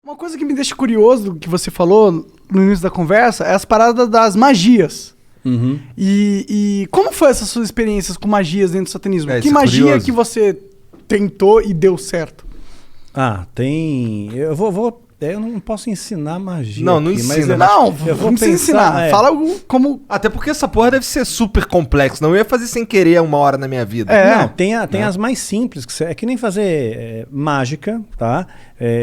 Uma coisa que me deixa curioso do que você falou no início da conversa é as paradas das magias. Uhum. E como foi essas suas experiências com magias dentro do satanismo? Que isso é magia curioso. que você tentou e deu certo? Tem. Eu não posso ensinar magia. Não, não aqui, mas ensina. Não, eu vou não precisa pensar, ensinar. Fala como... Até porque essa porra deve ser super complexo. Não eu ia fazer sem querer uma hora na minha vida. É. Não, tem as mais simples, é que nem fazer mágica, tá?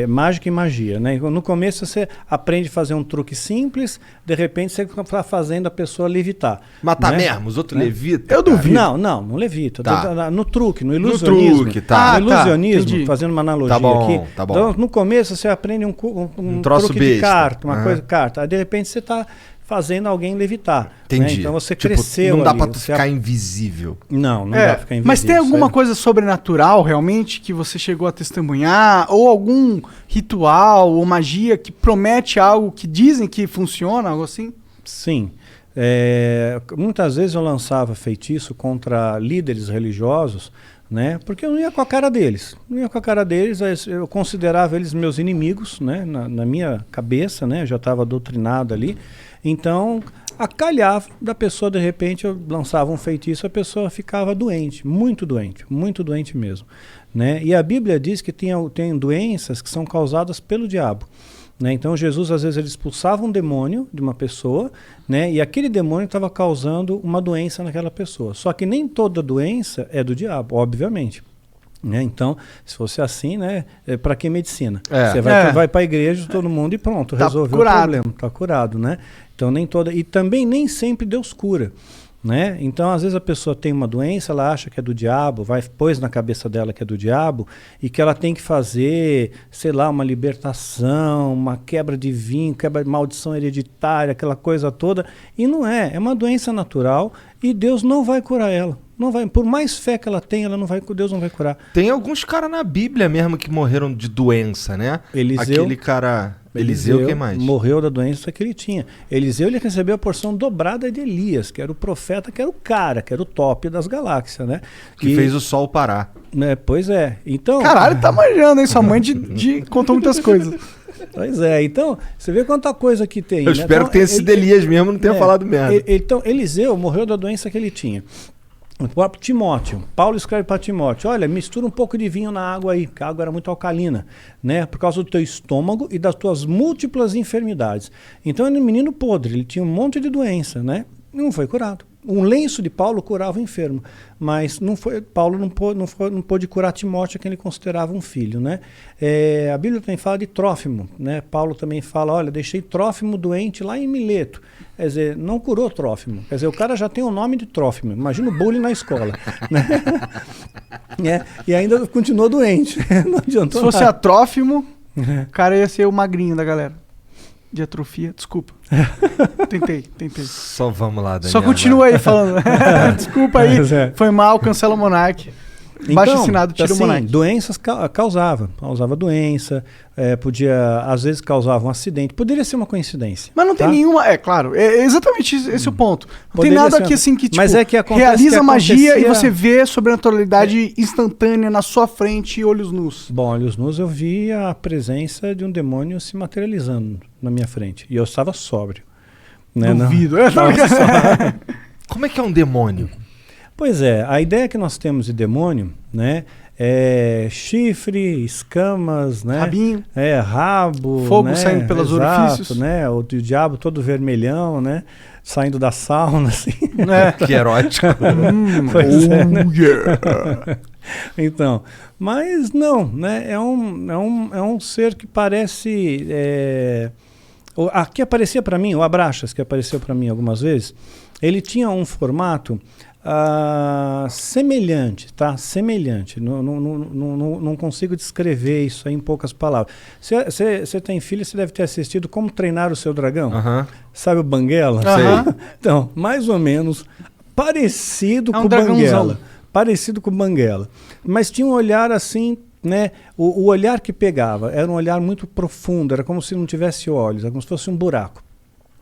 Mágica e magia, né? No começo você aprende a fazer um truque simples, de repente você está fazendo a pessoa levitar. Matar né? mesmo, os outros levitam. Eu duvido. Não levita. Tá. No truque, no ilusionismo. truque, tá. No ilusionismo, entendi. fazendo uma analogia Tá bom, aqui. tá bom. Então, no começo você aprende um troço truque de besta. carta, uma Aham. coisa de carta. Aí de repente você está fazendo alguém levitar. Entendi. Né? Então você Tipo, cresceu não dá ali, pra tu você ficar invisível. Não dá pra ficar invisível. Mas tem alguma sério. coisa sobrenatural realmente que você chegou a testemunhar? Ou algum ritual ou magia que promete algo que dizem que funciona, algo assim? Sim. Muitas vezes eu lançava feitiço contra líderes religiosos, né? Porque eu não ia com a cara deles. Eu considerava eles meus inimigos, né? Na minha cabeça, né? Eu já estava doutrinado ali. Então, acalhava da pessoa, de repente, eu lançava um feitiço, a pessoa ficava doente muito doente mesmo, né? E a Bíblia diz que tem doenças que são causadas pelo diabo. Né? Então Jesus às vezes ele expulsava um demônio de uma pessoa, né? E aquele demônio estava causando uma doença naquela pessoa. Só que nem toda doença é do diabo, obviamente. Né? Então, se fosse assim, né? Para que medicina? Você vai para a igreja, todo mundo e pronto, Tá resolveu curado. o problema, está curado, né? Então e também nem sempre Deus cura. Né? Então, às vezes a pessoa tem uma doença, ela acha que é do diabo, pôs na cabeça dela que é do diabo e que ela tem que fazer, sei lá, uma libertação, uma quebra de vinho, quebra de maldição hereditária, aquela coisa toda. E não é uma doença natural e Deus não vai curar ela. Não vai, por mais fé que ela tenha, Deus não vai curar. Tem alguns caras na Bíblia mesmo que morreram de doença, né? Eliseu. Aquele cara... Eliseu, quem mais? Morreu da doença que ele tinha. Eliseu, ele recebeu a porção dobrada de Elias, que era o profeta, que era o cara, que era o top das galáxias, né? Que fez o sol parar. Né, pois é. Então, Caralho, tá manjando, hein? Sua mãe contou muitas coisas. pois é. Então, você vê quanta coisa que tem. Eu espero que tenha sido Elias mesmo, não tenha falado merda. Então, Eliseu morreu da doença que ele tinha. O próprio Timóteo, Paulo escreve para Timóteo, olha, mistura um pouco de vinho na água aí, porque a água era muito alcalina, né? Por causa do teu estômago e das tuas múltiplas enfermidades. Então ele era um menino podre, ele tinha um monte de doença, né? Não foi curado. Um lenço de Paulo curava o enfermo, mas Paulo não pôde curar Timóteo, que ele considerava um filho, né? A Bíblia também fala de Trófimo, né? Paulo também fala, olha, deixei Trófimo doente lá em Mileto. Quer dizer, não curou Trófimo. Quer dizer, o cara já tem o nome de Trófimo. Imagina o bullying na escola. Né? E ainda continuou doente. Não adiantou Se fosse nada. Trófimo, o cara ia ser o magrinho da galera. De atrofia, desculpa. Tentei. Só vamos lá, Daniel. Só continua aí falando. Desculpa aí, Mas é. foi mal, cancela o Monark. Baixo assinado, tira o Monark. Doenças causava doença, podia, às vezes causava um acidente, poderia ser uma coincidência. Mas não tem tá? nenhuma, claro, é exatamente esse o ponto. Não Poderia tem nada ser aqui uma- assim que, tipo, Mas é que acontece realiza que magia e acontecia- você vê sobrenaturalidade instantânea na sua frente, olhos nus. Bom, olhos nus, eu vi a presença de um demônio se materializando na minha frente, e eu estava sóbrio. Né? Duvido. Como é que é um demônio? Pois é, a ideia que nós temos de demônio, né, é chifre, escamas, né, Rabinho. rabo, Fogo né, saindo pelos orifícios. né, o diabo todo vermelhão, né, saindo da sauna, assim. Que erótico. Pois é, né? Yeah. Então, mas não, né, é um ser que parece, que aparecia para mim, o Abraxas, que apareceu para mim algumas vezes, ele tinha um formato semelhante, tá? Semelhante. Não consigo descrever isso aí em poucas palavras. Você tem filho, você deve ter assistido Como Treinar o Seu Dragão. Sabe o Banguela? Aham. Então, mais ou menos parecido com o dragãozão. Banguela. Parecido com o Banguela. Mas tinha um olhar assim, né? O olhar que pegava era um olhar muito profundo, era como se não tivesse olhos, era como se fosse um buraco.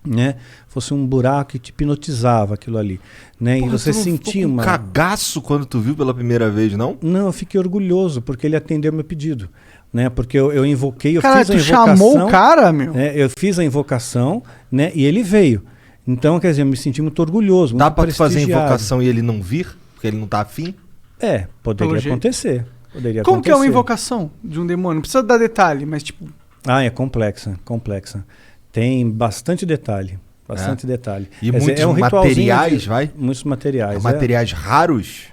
Né? Fosse um buraco que te hipnotizava aquilo ali, né? Porra, e você tu não sentia ficou com uma cagaço quando tu viu pela primeira vez, não? Não, eu fiquei orgulhoso porque ele atendeu meu pedido, né? Porque eu invoquei, eu Cara, fiz a tu invocação. chamou o cara, meu? Né? Eu fiz a invocação, né? E ele veio. Então, quer dizer, eu me senti muito orgulhoso, Dá muito pra tu fazer a prestigiado. invocação e ele não vir? Porque ele não tá afim? Poderia Pelo jeito. acontecer. Poderia Como que é uma acontecer. invocação de um demônio? Não precisa dar detalhe, mas tipo... É complexa. Tem bastante detalhe. Bastante detalhe. E Quer dizer, muitos um ritualzinho materiais, vai? Muitos materiais. Materiais raros?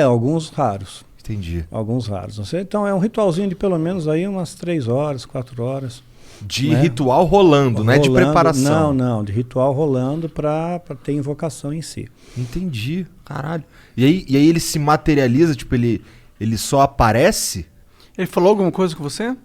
Alguns raros. Entendi. Alguns raros. Então é um ritualzinho de pelo menos aí umas 3 horas, 4 horas. De né? ritual rolando, não é de preparação. Não, de ritual rolando para ter invocação em si. Entendi, caralho. E aí ele se materializa, tipo, ele só aparece? Ele falou alguma coisa com você?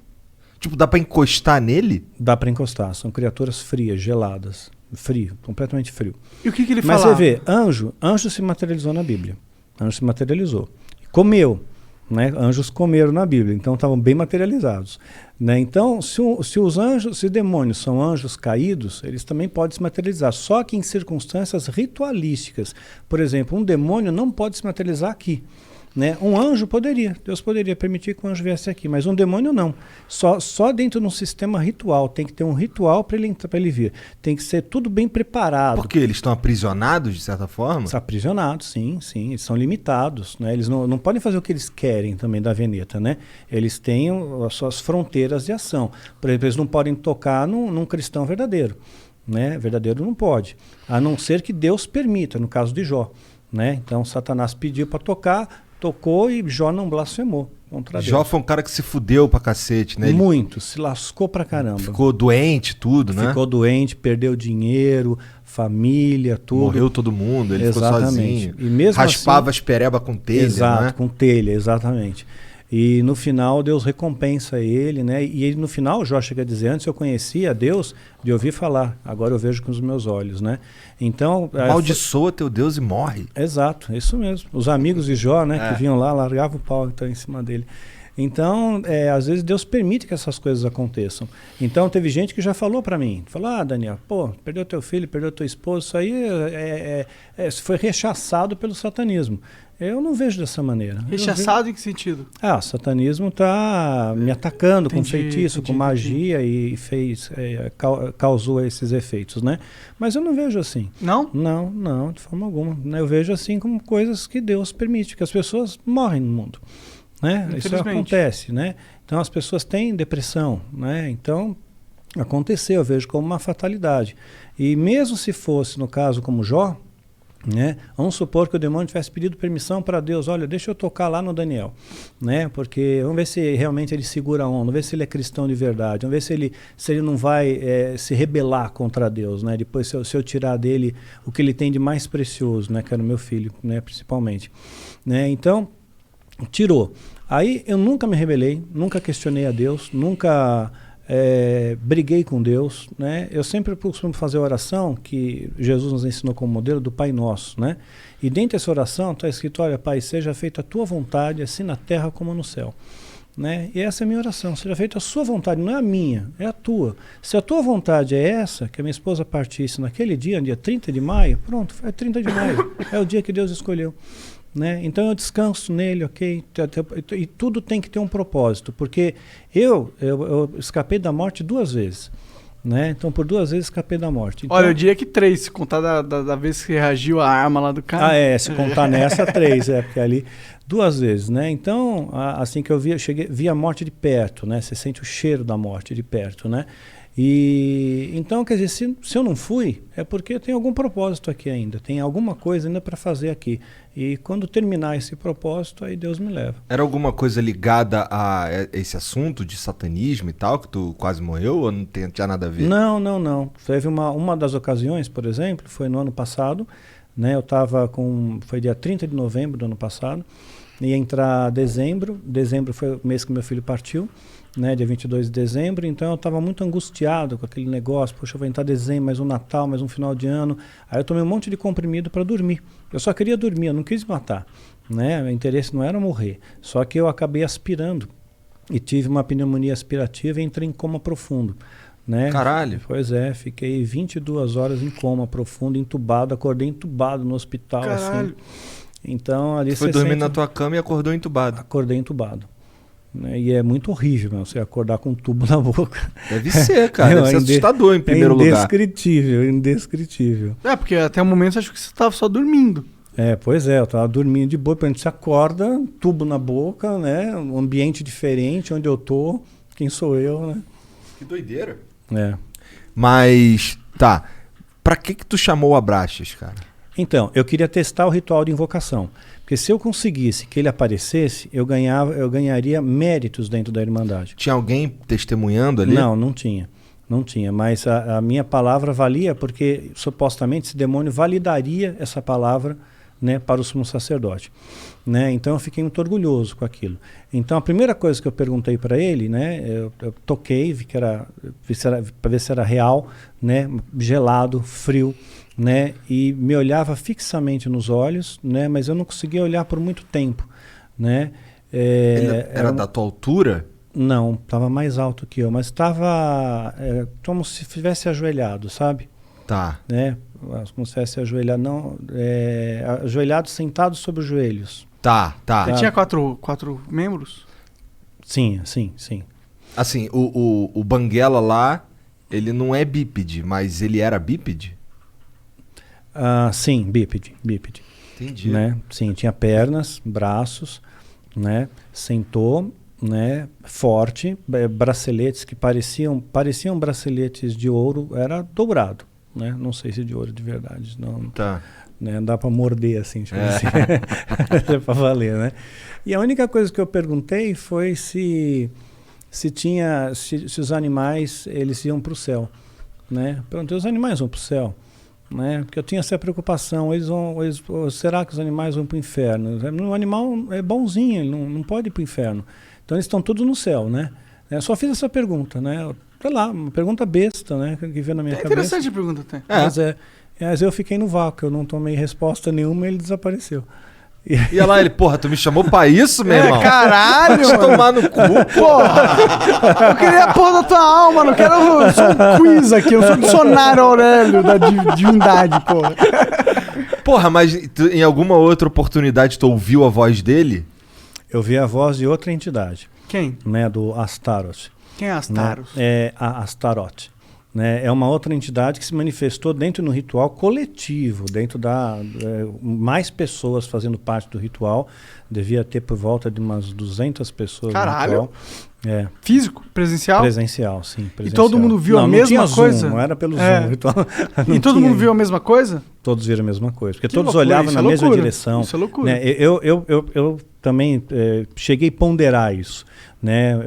Tipo, dá pra encostar nele? Dá para encostar, são criaturas frias, geladas. Frio, completamente frio. E o que ele Mas falava? você vê, anjo se materializou na Bíblia. Anjo se materializou. Comeu. Né? Anjos comeram na Bíblia, então estavam bem materializados. Né? Então, se os anjos, se demônios são anjos caídos, eles também podem se materializar, só que em circunstâncias ritualísticas. Por exemplo, um demônio não pode se materializar aqui. Né? Um anjo poderia, Deus poderia permitir que um anjo viesse aqui, mas um demônio não. Só dentro de um sistema ritual, tem que ter um ritual para ele vir. Tem que ser tudo bem preparado. Porque eles estão aprisionados, de certa forma? São aprisionados, sim, eles são limitados. Né? Eles não podem fazer o que eles querem também da Veneta. Né? Eles têm as suas fronteiras de ação. Por exemplo, eles não podem tocar num cristão verdadeiro. Né? Verdadeiro não pode, a não ser que Deus permita, no caso de Jó. Né? Então Satanás pediu para tocar, tocou e Jó não blasfemou contra Deus. Jó foi um cara que se fudeu pra cacete, né? Muito, se lascou pra caramba. Ficou doente, tudo, né? Ficou doente, perdeu dinheiro, família, tudo. Morreu todo mundo, ele Exatamente. ficou sozinho. E mesmo raspava assim, as pereba com telha, exato, né? com telha, exatamente. E no final Deus recompensa ele, né? E ele, no final, Jó chega a dizer, antes eu conhecia Deus de ouvir falar, agora eu vejo com os meus olhos, né? Então... Amaldiçoa teu Deus e morre. Exato, isso mesmo. Os amigos de Jó, né, que vinham lá, largavam o pau então, em cima dele. Então, às vezes Deus permite que essas coisas aconteçam. Então, teve gente que já falou para mim, falou, Daniel, perdeu teu filho, perdeu tua esposa, isso aí foi rechaçado pelo satanismo. Eu não vejo dessa maneira. Rechaçado em que sentido? O satanismo está me atacando com Entendi, feitiço, com magia e causou esses efeitos, né? Mas eu não vejo assim. Não? Não, de forma alguma. Eu vejo assim como coisas que Deus permite, que as pessoas morrem no mundo. Né? Isso acontece, né? Então as pessoas têm depressão, né? Então aconteceu, eu vejo como uma fatalidade. E mesmo se fosse no caso como Jó, né? Vamos supor que o demônio tivesse pedido permissão para Deus, olha, deixa eu tocar lá no Daniel, né? Porque vamos ver se realmente ele segura a onda, vamos ver se ele é cristão de verdade, vamos ver se ele não vai se rebelar contra Deus, né? Depois se eu tirar dele o que ele tem de mais precioso, né? Que era o meu filho, né? Principalmente, né? Então tirou. Aí eu nunca me rebelei, nunca questionei a Deus, nunca briguei com Deus, né? Eu sempre costumo fazer a oração que Jesus nos ensinou como modelo do Pai Nosso, né? E dentro dessa oração está escrito, olha, Pai, seja feita a tua vontade, assim na terra como no céu. Né? E essa é a minha oração, seja feita a sua vontade, não é a minha, é a tua. Se a tua vontade é essa, que a minha esposa partisse naquele dia, no dia 30 de maio, pronto, é 30 de maio, é o dia que Deus escolheu. Né? Então eu descanso nele, ok? E tudo tem que ter um propósito, porque eu escapei da morte 2 vezes. Né? Então por 2 vezes escapei da morte. Então, olha, eu diria que 3, se contar da vez que reagiu a arma lá do cara. Se contar nessa 3, porque ali 2 vezes, né? Então, assim que eu vi a morte de perto, né? Você sente o cheiro da morte de perto, né? E então, quer dizer, se eu não fui, é porque tem algum propósito aqui ainda, tem alguma coisa ainda para fazer aqui. E quando terminar esse propósito, aí Deus me leva. Era alguma coisa ligada a esse assunto de satanismo e tal, que tu quase morreu, ou não tinha nada a ver? Não. Teve uma das ocasiões, por exemplo, foi no ano passado, né? Eu estava foi dia 30 de novembro do ano passado, ia entrar dezembro foi o mês que meu filho partiu, né, dia 22 de dezembro, então eu estava muito angustiado com aquele negócio, poxa, vai entrar dezembro, mais um Natal, mais um final de ano, aí eu tomei um monte de comprimido para dormir, eu só queria dormir, eu não quis matar, né, meu interesse não era morrer, só que eu acabei aspirando, e tive uma pneumonia aspirativa e entrei em coma profundo, né. Caralho! Pois fiquei 22 horas em coma profundo, entubado, acordei entubado no hospital. Caralho! Assim. Então ali você foi dormir na tua cama e acordou entubado. Acordei entubado. né? E é muito horrível, meu, você acordar com um tubo na boca. Deve ser, cara. Deve ser assustador em primeiro lugar. Indescritível, indescritível. Porque até o momento eu acho que você tava só dormindo. Pois é, eu tava dormindo de boa, quando você acorda, tubo na boca, né? Um ambiente diferente, onde eu tô, quem sou eu, né? Que doideira. Mas, tá, pra que tu chamou o Abraxas, cara? Então, eu queria testar o ritual de invocação. Porque se eu conseguisse que ele aparecesse, eu ganharia méritos dentro da Irmandade. Tinha alguém testemunhando ali? Não tinha. Não tinha, mas a minha palavra valia porque supostamente esse demônio validaria essa palavra, né, para o sumo sacerdote, né? Então eu fiquei muito orgulhoso com aquilo. Então a primeira coisa que eu perguntei para ele, né, eu toquei, vi para ver se era real, né, gelado, frio, né, e me olhava fixamente nos olhos, né, mas eu não conseguia olhar por muito tempo, né? Ele era da tua altura? Não, estava mais alto que eu, mas estava como se estivesse ajoelhado, sabe? Tá. Né? Como se estivesse ajoelhado, não, ajoelhado, sentado sobre os joelhos. Tá. Ele tinha quatro membros? Sim. Assim, o Banguela lá, ele não é bípede, mas ele era bípede? Sim, bípede. Entendi. Né? Sim, tinha pernas, braços, né? Sentou, né? Forte, braceletes que pareciam braceletes de ouro, era dobrado, né? Não sei se de ouro de verdade, não. Tá. Né? Dá para morder assim, tipo assim. É para valer, né? E a única coisa que eu perguntei foi se os animais eles iam para o céu, né? Perguntei, os animais vão para o céu, né? Porque eu tinha essa preocupação, será que os animais vão para o inferno? O animal é bonzinho, ele não pode ir para o inferno. Então eles estão todos no céu, né? Eu só fiz essa pergunta, né? Sei lá, uma pergunta besta, né? Que veio na minha cabeça. Interessante a pergunta até. Mas eu fiquei no vácuo, eu não tomei resposta nenhuma e ele desapareceu. E olha lá, ele, porra, tu me chamou pra isso, meu irmão? Caralho! Vai te tomar no cu, porra! Eu queria a porra da tua alma, não quero só um quiz aqui, eu sou o dicionário Aurélio da divindade, porra. Porra, mas em alguma outra oportunidade tu ouviu a voz dele? Eu vi a voz de outra entidade. Quem? Né, do Astaroth. Quem é Astaroth? Né? É a Astaroth. Né? É uma outra entidade que se manifestou dentro do ritual coletivo, dentro da... mais pessoas fazendo parte do ritual. Devia ter por volta de umas 200 pessoas. Caralho! No ritual. Físico? Presencial? Presencial, sim. Presencial. E todo mundo viu a mesma coisa? Zoom, não era pelo Zoom. Ritual, e todo mundo viu a mesma coisa? Todos viram a mesma coisa. Porque que todos loucura, olhavam na mesma direção. Isso é loucura. Né? Eu também cheguei a ponderar isso. Né?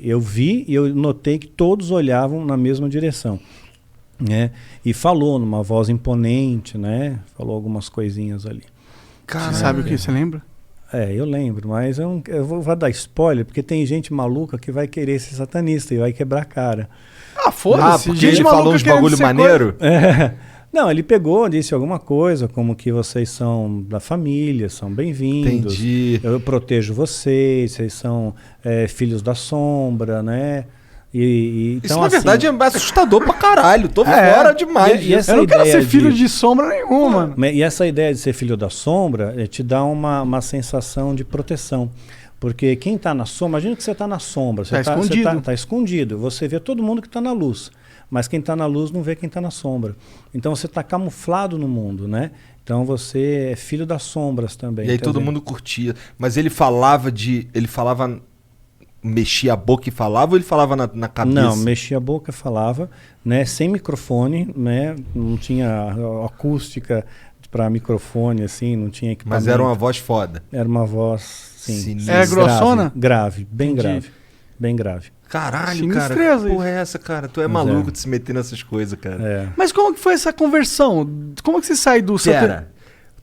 Eu vi e eu notei que todos olhavam na mesma direção. Né? E falou numa voz imponente, né? Falou algumas coisinhas ali. Caralho. Você sabe o que? Você lembra? Eu lembro, mas eu vou dar spoiler, porque tem gente maluca que vai querer ser satanista e vai quebrar a cara. Foda-se. Porque ele falou uns bagulho maneiro? Não, ele pegou, disse alguma coisa, como que vocês são da família, são bem-vindos. Entendi. Eu protejo vocês são filhos da sombra, né? Isso, então, na verdade, é assustador pra caralho. Tô fora demais disso. Eu não quero ser filho de sombra nenhuma. E essa ideia de ser filho da sombra te dá uma sensação de proteção. Porque quem está na sombra, imagina que você está na sombra. Você está escondido. Tá escondido. Você vê todo mundo que está na luz. Mas quem está na luz não vê quem está na sombra. Então você está camuflado no mundo, né? Então você é filho das sombras também. E aí todo mundo curtia. Mas ele falava mexia a boca e falava ou ele falava na cabeça? Não, mexia a boca e falava, né? Sem microfone, né? Não tinha acústica para microfone, assim, não tinha equipamento. Mas era uma voz foda. Era uma voz, sim. Era grossona? Grave, bem Entendi. grave. Bem grave. Caralho, cara. Que porra é essa, cara? Tu é maluco de se meter nessas coisas, cara. Mas como que foi essa conversão? Como que você sai do...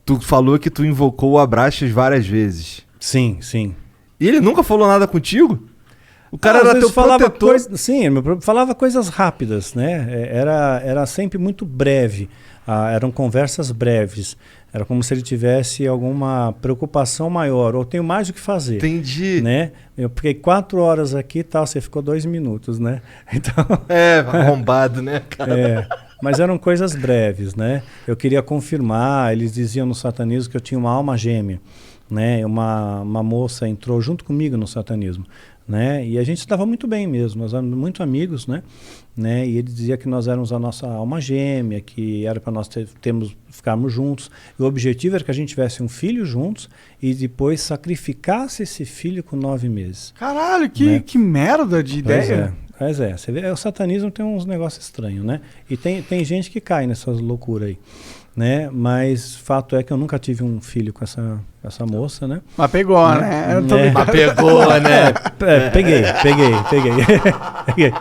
Tu falou que tu invocou o Abraxas várias vezes. Sim, sim. E ele nunca falou nada contigo? O cara era teu protetor. Sim, falava coisas rápidas, né? Era sempre muito breve. Eram conversas breves. Era como se ele tivesse alguma preocupação maior. Ou tenho mais o que fazer. Entendi. Né? Eu fiquei 4 horas aqui e tal, você ficou 2 minutos, né? Então, arrombado, né, cara? Mas eram coisas breves, né? Eu queria confirmar, eles diziam no satanismo que eu tinha uma alma gêmea. né? Uma moça entrou junto comigo no satanismo, né? E a gente estava muito bem mesmo, nós éramos muito amigos, né? E ele dizia que nós éramos a nossa alma gêmea, que era para nós ficarmos juntos. E o objetivo era que a gente tivesse um filho juntos e depois sacrificasse esse filho com 9 meses. Caralho, Né? que merda de ideia. Pois é, você vê, o satanismo tem uns negócios estranhos, né? E tem gente que cai nessas loucuras aí, né? Mas fato é que eu nunca tive um filho com essa moça, né? Mas pegou, né? Eu tô Mas pegou, né? Peguei. Peguei.